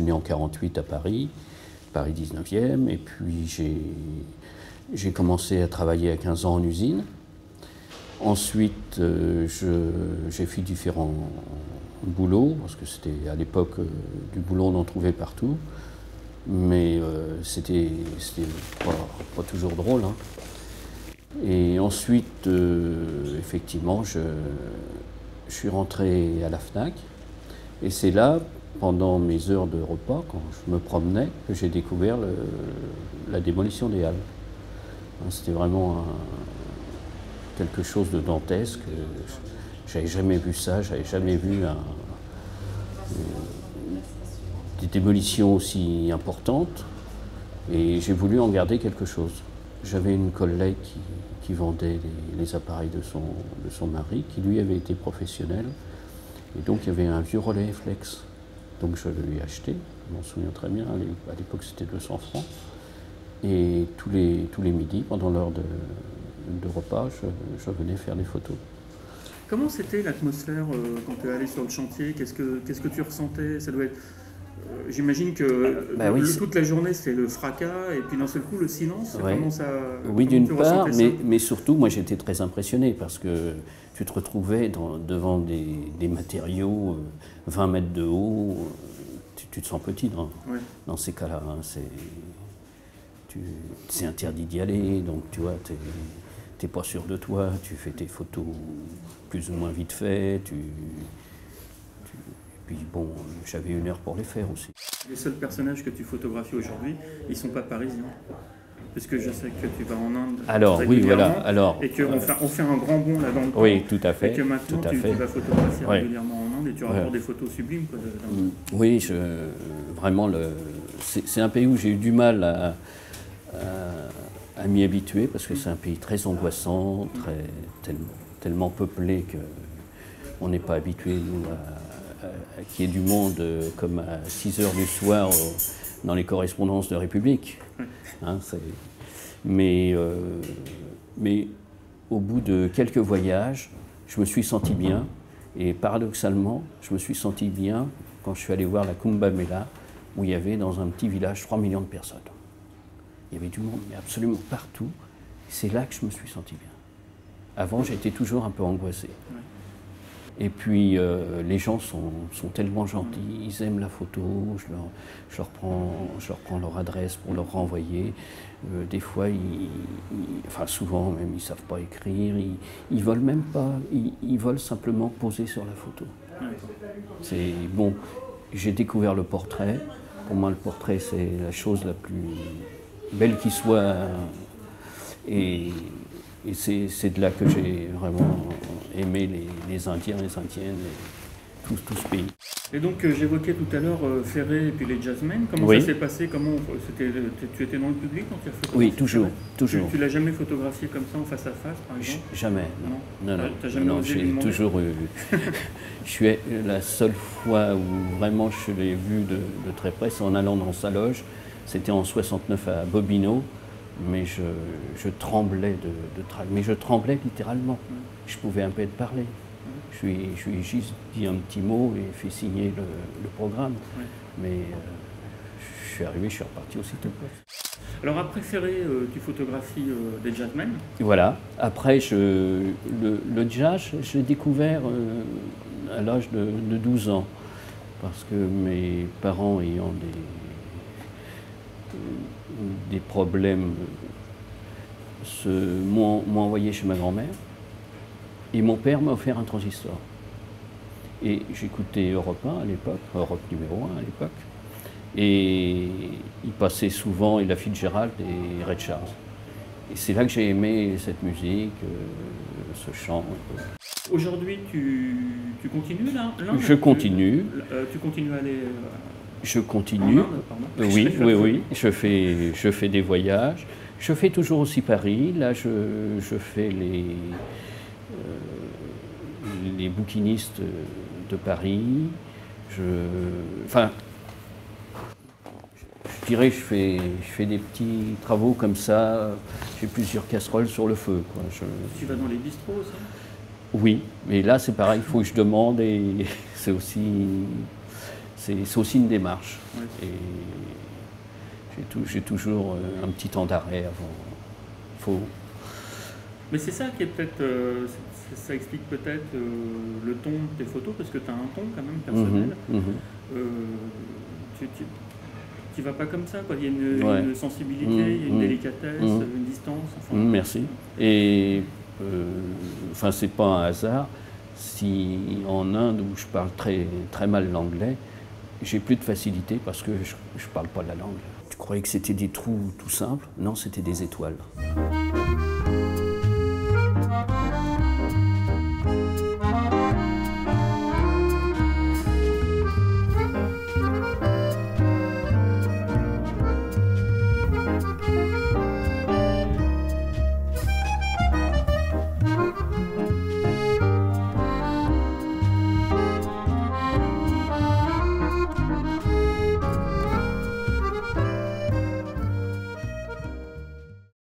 suis né en 1948 à Paris, Paris 19e, et puis j'ai commencé à travailler à 15 ans en usine. Ensuite, j'ai fait différents boulots, parce que c'était à l'époque du boulot on en trouvait partout, mais c'était pas toujours drôle, hein. Et ensuite, effectivement, je suis rentré à la FNAC, et c'est là, pendant mes heures de repas, quand je me promenais, que j'ai découvert la démolition des Halles. C'était vraiment quelque chose de dantesque. J'avais jamais vu ça, j'avais jamais vu des démolitions aussi importantes, et j'ai voulu en garder quelque chose. J'avais une collègue qui vendait les appareils de son mari, qui lui avait été professionnel, et donc il y avait un vieux relais Flex. Donc je lui ai acheté, je m'en souviens très bien, à l'époque c'était 200 francs, et tous les midis, pendant l'heure de repas, je venais faire des photos. Comment c'était l'atmosphère quand tu es allé sur le chantier? Qu'est-ce que tu ressentais? Ça doit être... J'imagine que toute la journée c'est le fracas, et puis d'un seul coup le silence. Ouais. Comment ça, oui, d'une part, mais surtout moi j'étais très impressionné parce que tu te retrouvais devant des matériaux 20 mètres de haut, tu te sens petit dans ces cas-là, hein. C'est interdit d'y aller, donc tu vois, t'es pas sûr de toi, tu fais tes photos plus ou moins vite fait, puis bon, j'avais 1 heure pour les faire aussi. Les seuls personnages que tu photographies aujourd'hui, ils sont pas parisiens. Parce que je sais que tu vas en Inde. Alors, oui, voilà. Alors, et qu'on fait un grand bond là dans le temps. Oui, tout à fait. Et que maintenant, tu vas photographier régulièrement en Inde, et tu rapportes des photos sublimes. Quoi, oui, vraiment, c'est un pays où j'ai eu du mal à m'y habituer, parce que c'est un pays très angoissant, tellement peuplé qu'on n'est pas habitué, nous, qu'il y ait du monde comme à 6 heures du soir dans les correspondances de République. Hein, mais au bout de quelques voyages, je me suis senti bien, et paradoxalement, je me suis senti bien quand je suis allé voir la Kumbh Mela, où il y avait dans un petit village 3 millions de personnes. Il y avait du monde, mais absolument partout. C'est là que je me suis senti bien. Avant, j'étais toujours un peu angoissé. Et puis, les gens sont tellement gentils, ils aiment la photo, je leur prends leur adresse pour leur renvoyer. Des fois, enfin souvent même, ils ne savent pas écrire, ils veulent même pas, ils veulent simplement poser sur la photo. C'est bon, j'ai découvert le portrait. Pour moi, le portrait, c'est la chose la plus belle qui soit. Et c'est de là que j'ai vraiment aimé les Indiens, les Indiennes, tout ce pays. Et donc j'évoquais tout à l'heure Ferré et puis les jazzmen. Comment ça s'est passé? Tu étais dans le public quand tu as photographié? Oui, toujours. Tu l'as jamais photographié comme ça en face à face, par exemple? Jamais, non. T'as jamais osé lui demander? Toujours eu. Je suis la seule fois où vraiment je l'ai vu de très près, c'est en allant dans sa loge. C'était en 69 à Bobino. Mais je tremblais mais je tremblais littéralement. Je pouvais à peine parler. Je lui ai juste dit un petit mot et fait signer le programme. Mais je suis arrivé, je suis reparti aussitôt. Alors après Ferré, tu photographies des jazzmen? Voilà. Après, le jazz, je l'ai découvert à l'âge de 12 ans. Parce que mes parents ayant des problèmes m'ont envoyé chez ma grand-mère, et mon père m'a offert un transistor. Et j'écoutais Europe 1 à l'époque, Europe numéro 1 à l'époque, et il passait souvent Ella Fitzgerald et Ray Charles. Et c'est là que j'ai aimé cette musique, ce chant. Aujourd'hui, tu continues là? Je continue. Tu continues à aller... Je continue. En Inde, pardon. Oui. Je fais des voyages. Je fais toujours aussi Paris. Là, je fais les bouquinistes de Paris. Je dirais, je fais des petits travaux comme ça. J'ai plusieurs casseroles sur le feu, quoi. Tu vas dans les bistrots aussi? Oui, mais là, c'est pareil. Il faut que je demande, et c'est c'est aussi une démarche. Ouais. Et j'ai toujours un petit temps d'arrêt avant. Mais c'est ça qui est peut-être, ça explique peut-être le ton de tes photos, parce que tu as un ton quand même personnel. Tu vas pas comme ça, quoi. Il y a une sensibilité, il y a une délicatesse, une distance. Enfin, merci. Et enfin, c'est pas un hasard si en Inde, où je parle très, très mal l'anglais, j'ai plus de facilité parce que je parle pas la langue. Tu croyais que c'était des trous tout simples? Non, c'était des étoiles.